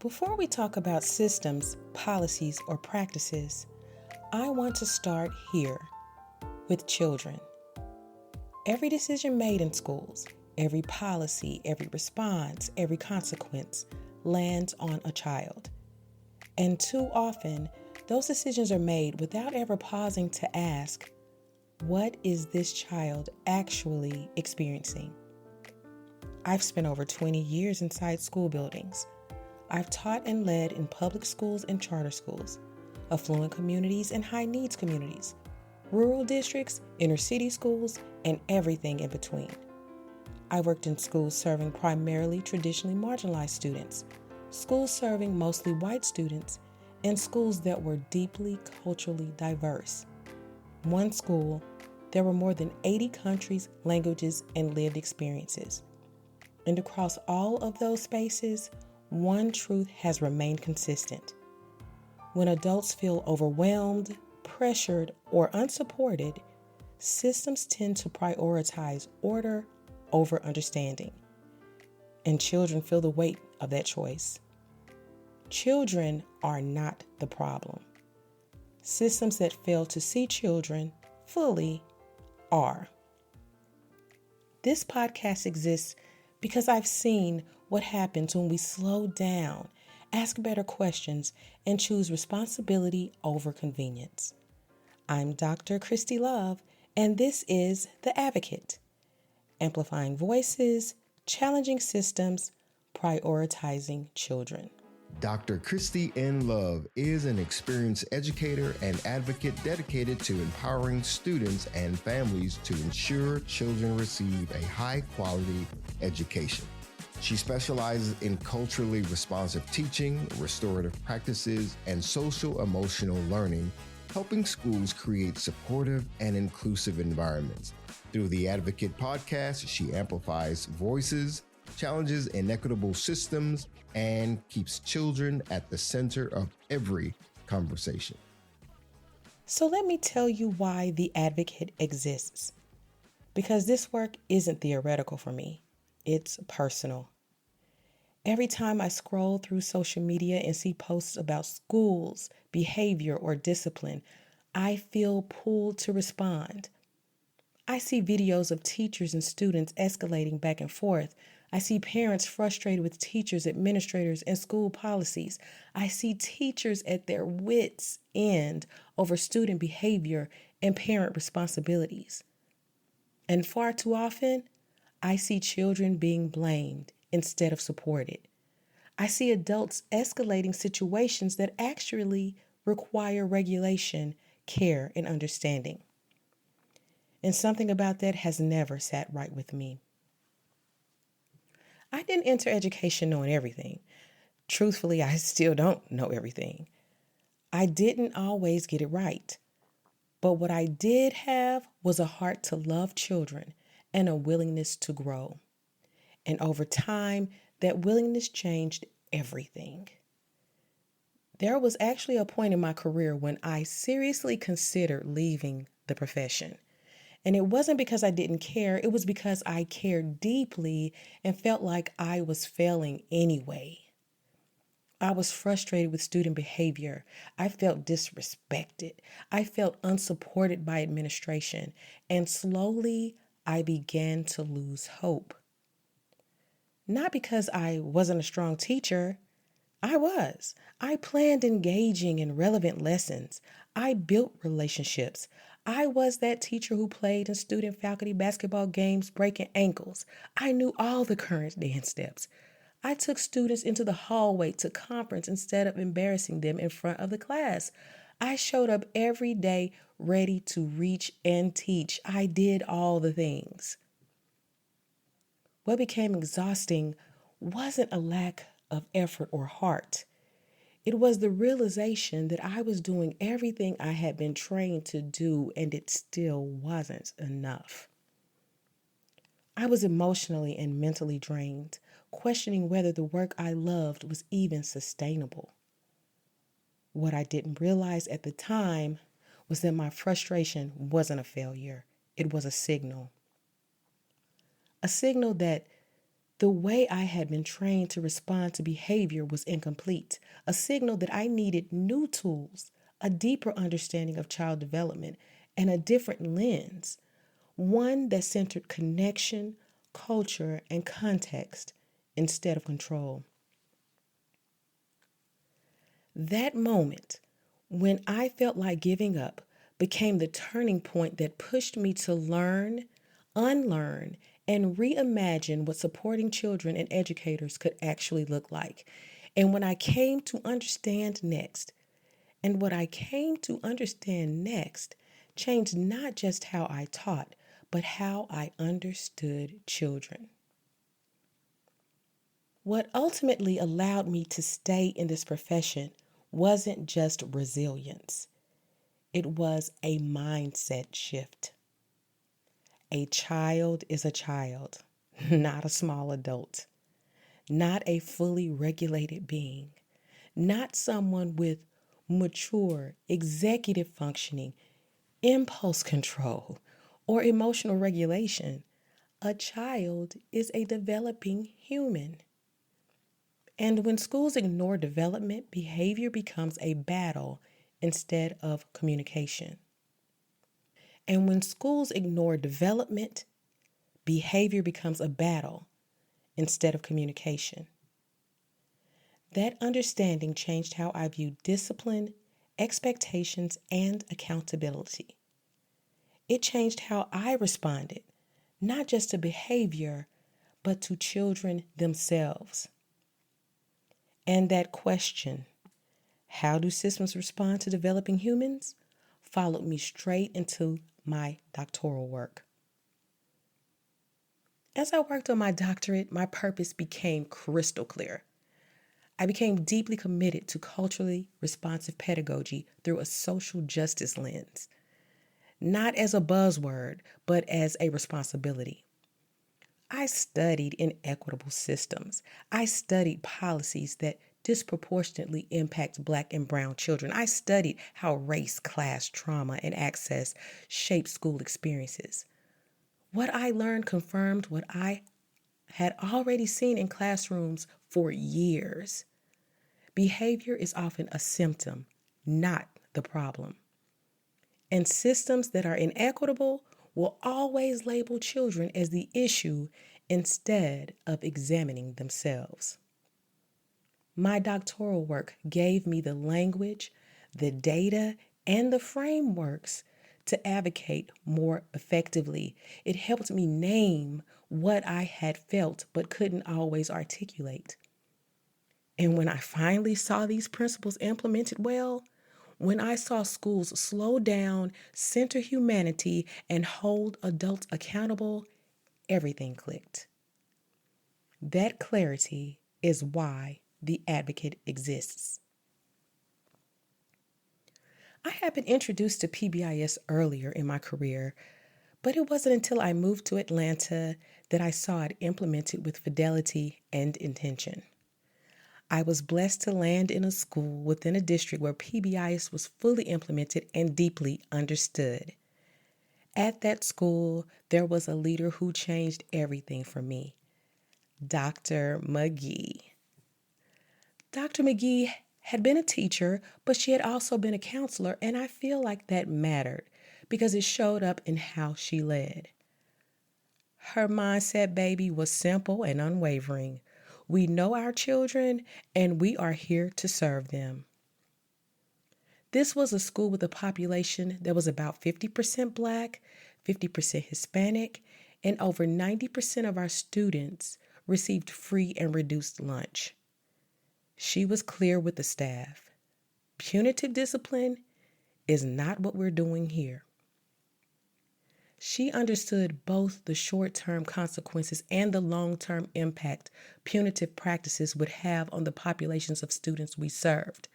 Before we talk about systems, policies, or practices, I want to start here with children. Every decision made in schools, every policy, every response, every consequence lands on a child. And too often, those decisions are made without ever pausing to ask, what is this child actually experiencing? I've spent over 20 years inside school buildings. I've taught and led in public schools and charter schools, affluent communities and high needs communities, rural districts, inner city schools, and everything in between. I worked in schools serving primarily traditionally marginalized students, schools serving mostly white students, and schools that were deeply culturally diverse. One school, there were more than 80 countries, languages, and lived experiences. And across all of those spaces, one truth has remained consistent. When adults feel overwhelmed, pressured, or unsupported, systems tend to prioritize order over understanding. And children feel the weight of that choice. Children are not the problem. Systems that fail to see children fully are. This podcast exists because I've seen what happens when we slow down, ask better questions, and choose responsibility over convenience. I'm Dr. Kristi Love, and this is The Advocate, amplifying voices, challenging systems, prioritizing children. Dr. Kristi N. Love is an experienced educator and advocate dedicated to empowering students and families to ensure children receive a high-quality education. She specializes in culturally responsive teaching, restorative practices, and social-emotional learning, helping schools create supportive and inclusive environments. Through the Advocate podcast, she amplifies voices, challenges inequitable systems, and keeps children at the center of every conversation. So let me tell you why the Advocate exists. Because this work isn't theoretical for me, it's personal. Every time I scroll through social media and see posts about schools, behavior, or discipline, I feel pulled to respond. I see videos of teachers and students escalating back and forth. I see parents frustrated with teachers, administrators, and school policies. I see teachers at their wits' end over student behavior and parent responsibilities. And far too often, I see children being blamed instead of supported. I see adults escalating situations that actually require regulation, care, and understanding. And something about that has never sat right with me. I didn't enter education knowing everything. Truthfully, I still don't know everything. I didn't always get it right. But what I did have was a heart to love children and a willingness to grow. And over time, that willingness changed everything. There was actually a point in my career when I seriously considered leaving the profession. And it wasn't because I didn't care, it was because I cared deeply and felt like I was failing anyway. I was frustrated with student behavior. I felt disrespected. I felt unsupported by administration. And slowly, I began to lose hope. Not because I wasn't a strong teacher. I was. I planned engaging and relevant lessons. I built relationships. I was that teacher who played in student faculty basketball games breaking ankles. I knew all the current dance steps. I took students into the hallway to conference instead of embarrassing them in front of the class. I showed up every day ready to reach and teach. I did all the things. What became exhausting wasn't a lack of effort or heart. It was the realization that I was doing everything I had been trained to do, and it still wasn't enough. I was emotionally and mentally drained, questioning whether the work I loved was even sustainable. What I didn't realize at the time was that my frustration wasn't a failure. It was a signal. A signal that The way I had been trained to respond to behavior was incomplete, a signal that I needed new tools, a deeper understanding of child development, and a different lens, one that centered connection, culture, and context instead of control. That moment, when I felt like giving up, became the turning point that pushed me to learn, unlearn, and reimagine what supporting children and educators could actually look like. And when I came to understand next, and what I came to understand next changed not just how I taught, but how I understood children. What ultimately allowed me to stay in this profession wasn't just resilience, it was a mindset shift. A child is a child, not a small adult, not a fully regulated being, not someone with mature executive functioning, impulse control, or emotional regulation. A child is a developing human. And when schools ignore development, behavior becomes a battle instead of communication. And when schools ignore development, behavior becomes a battle instead of communication. That understanding changed how I viewed discipline, expectations, and accountability. It changed how I responded, not just to behavior, but to children themselves. And that question, how do systems respond to developing humans, followed me straight into my doctoral work. As I worked on my doctorate, my purpose became crystal clear. I became deeply committed to culturally responsive pedagogy through a social justice lens, not as a buzzword, but as a responsibility. I studied inequitable systems. I studied policies that disproportionately impact Black and Brown children. I studied how race, class, trauma, and access shape school experiences. What I learned confirmed what I had already seen in classrooms for years. Behavior is often a symptom, not the problem. And systems that are inequitable will always label children as the issue instead of examining themselves. My doctoral work gave me the language, the data, and the frameworks to advocate more effectively. It helped me name what I had felt but couldn't always articulate. And when I finally saw these principles implemented well, when I saw schools slow down, center humanity, and hold adults accountable, everything clicked. That clarity is why the advocate exists. I had been introduced to PBIS earlier in my career, but it wasn't until I moved to Atlanta that I saw it implemented with fidelity and intention. I was blessed to land in a school within a district where PBIS was fully implemented and deeply understood. At that school, there was a leader who changed everything for me, Dr. McGee. Dr. McGee had been a teacher, but she had also been a counselor, and I feel like that mattered because it showed up in how she led. Her mindset, baby, was simple and unwavering. We know our children, and we are here to serve them. This was a school with a population that was about 50% Black, 50% Hispanic, and over 90% of our students received free and reduced lunch. She was clear with the staff. Punitive discipline is not what we're doing here. She understood both the short-term consequences and the long-term impact punitive practices would have on the populations of students we served,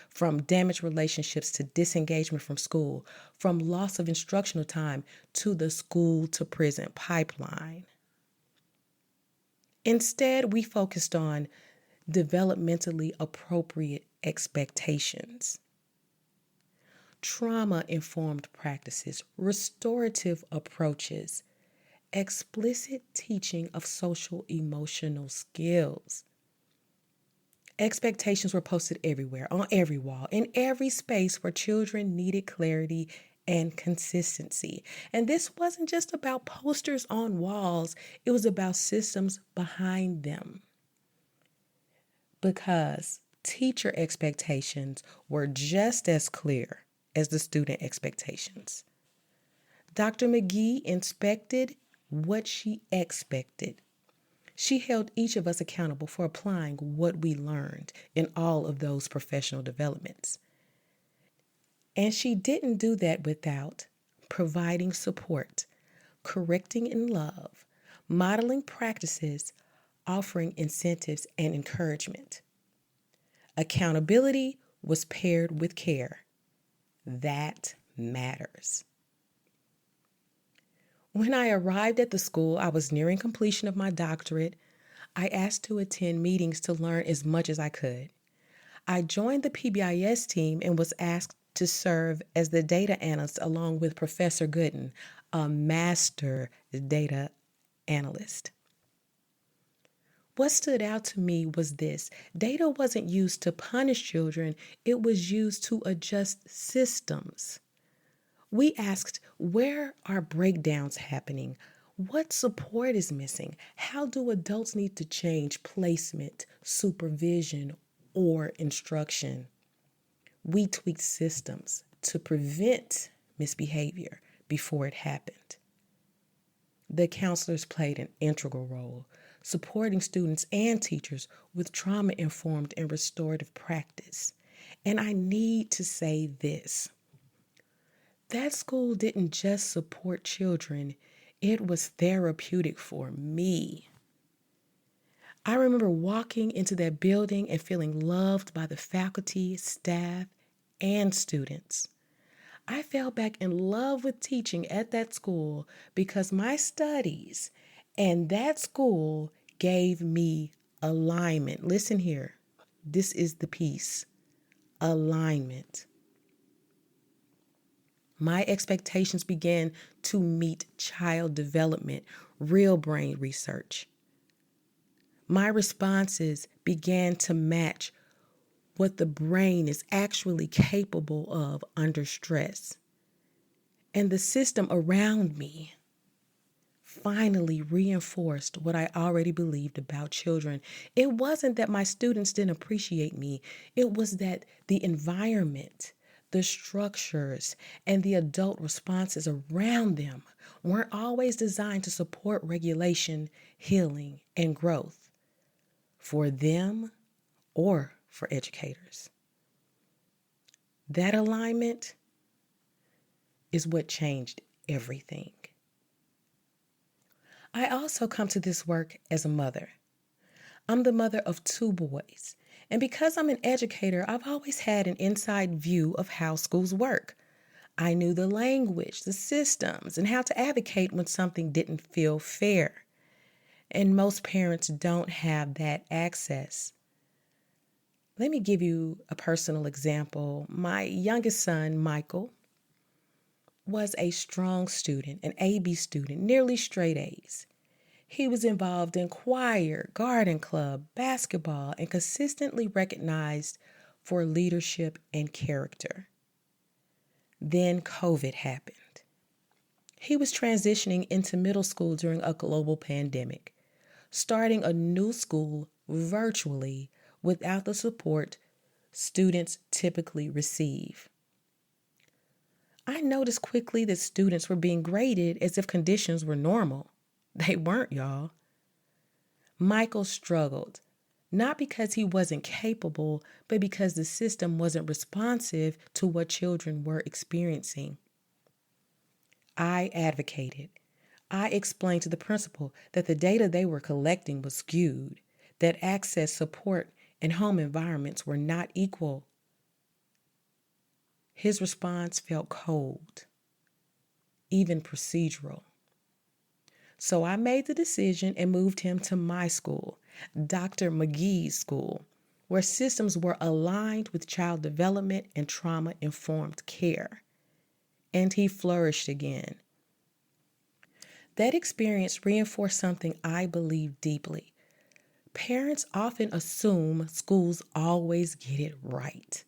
from damaged relationships to disengagement from school, from loss of instructional time to the school-to-prison pipeline. Instead, we focused on developmentally appropriate expectations, trauma-informed practices, restorative approaches, explicit teaching of social emotional skills. Expectations were posted everywhere, on every wall, in every space where children needed clarity and consistency. And this wasn't just about posters on walls, it was about systems behind them. Because teacher expectations were just as clear as the student expectations. Dr. McGee inspected what she expected. She held each of us accountable for applying what we learned in all of those professional developments. And she didn't do that without providing support, correcting in love, modeling practices, offering incentives and encouragement. Accountability was paired with care. That matters. When I arrived at the school, I was nearing completion of my doctorate. I asked to attend meetings to learn as much as I could. I joined the PBIS team and was asked to serve as the data analyst along with Professor Gooden, a master data analyst. What stood out to me was this: data wasn't used to punish children, it was used to adjust systems. We asked, where are breakdowns happening? What support is missing? How do adults need to change placement, supervision, or instruction? We tweaked systems to prevent misbehavior before it happened. The counselors played an integral role, supporting students and teachers with trauma-informed and restorative practice. And I need to say this: that school didn't just support children, it was therapeutic for me. I remember walking into that building and feeling loved by the faculty, staff, and students. I fell back in love with teaching at that school because my studies and that school gave me alignment. Listen here, this is the piece: alignment. My expectations began to meet child development, real brain research. My responses began to match what the brain is actually capable of under stress. And the system around me finally reinforced what I already believed about children. It wasn't that my students didn't appreciate me. It was that the environment, the structures, and the adult responses around them weren't always designed to support regulation, healing, and growth for them or for educators. That alignment is what changed everything. I also come to this work as a mother. I'm the mother of 2 boys. And because I'm an educator, I've always had an inside view of how schools work. I knew the language, the systems, and how to advocate when something didn't feel fair. And most parents don't have that access. Let me give you a personal example. My youngest son, Michael, was a strong student, an AB student, nearly straight A's. He was involved in choir, garden club, basketball, and consistently recognized for leadership and character. Then COVID happened. He was transitioning into middle school during a global pandemic, starting a new school virtually without the support students typically receive. I noticed quickly that students were being graded as if conditions were normal. They weren't, y'all. Michael struggled, not because he wasn't capable, but because the system wasn't responsive to what children were experiencing. I advocated. I explained to the principal that the data they were collecting was skewed, that access, support, and home environments were not equal. His response felt cold, even procedural. So I made the decision and moved him to my school, Dr. McGee's school, where systems were aligned with child development and trauma-informed care. And he flourished again. That experience reinforced something I believe deeply. Parents often assume schools always get it right.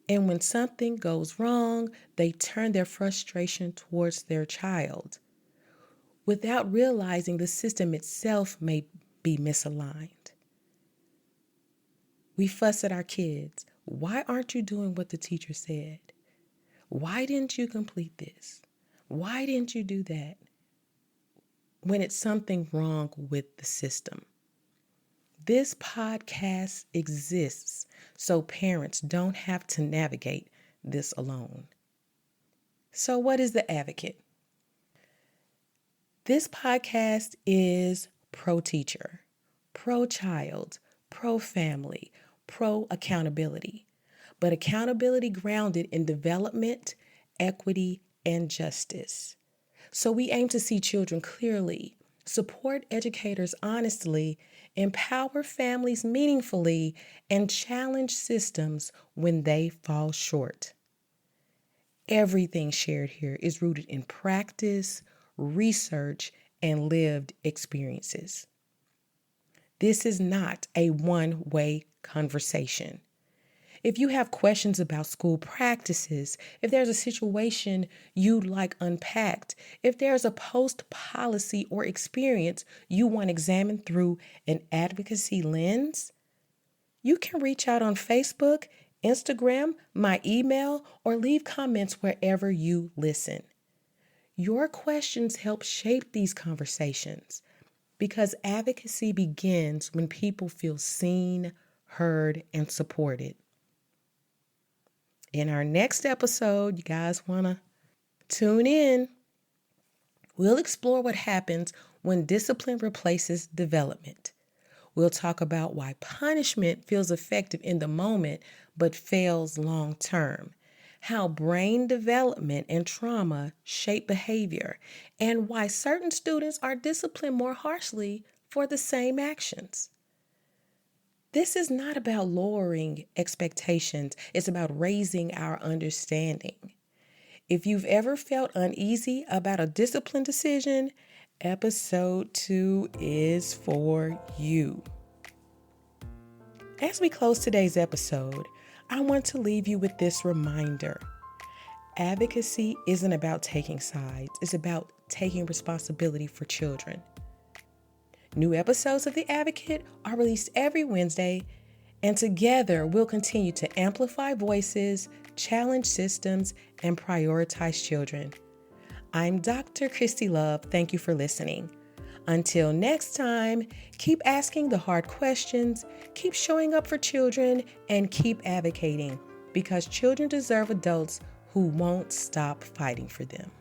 And when something goes wrong, they turn their frustration towards their child without realizing the system itself may be misaligned. We fuss at our kids. Why aren't you doing what the teacher said? Why didn't you complete this? Why didn't you do that? When it's something wrong with the system. This podcast exists so parents don't have to navigate this alone. So what is the advocate? This podcast is pro-teacher, pro-child, pro-family, pro-accountability, but accountability grounded in development, equity, and justice. So we aim to see children clearly, support educators honestly, empower families meaningfully, and challenge systems when they fall short. Everything shared here is rooted in practice, research, and lived experiences. This is not a one-way conversation. If you have questions about school practices, if there's a situation you'd like unpacked, if there's a post-policy or experience you want examined through an advocacy lens, you can reach out on Facebook, Instagram, my email, or leave comments wherever you listen. Your questions help shape these conversations because advocacy begins when people feel seen, heard, and supported. In our next episode, you guys want to tune in. We'll explore what happens when discipline replaces development. We'll talk about why punishment feels effective in the moment but fails long term, how brain development and trauma shape behavior, and why certain students are disciplined more harshly for the same actions. This is not about lowering expectations. It's about raising our understanding. If you've ever felt uneasy about a discipline decision, episode 2 is for you. As we close today's episode, I want to leave you with this reminder. Advocacy isn't about taking sides. It's about taking responsibility for children. New episodes of The Advocate are released every Wednesday, and together we'll continue to amplify voices, challenge systems, and prioritize children. I'm Dr. Kristi Love. Thank you for listening. Until next time, keep asking the hard questions, keep showing up for children, and keep advocating because children deserve adults who won't stop fighting for them.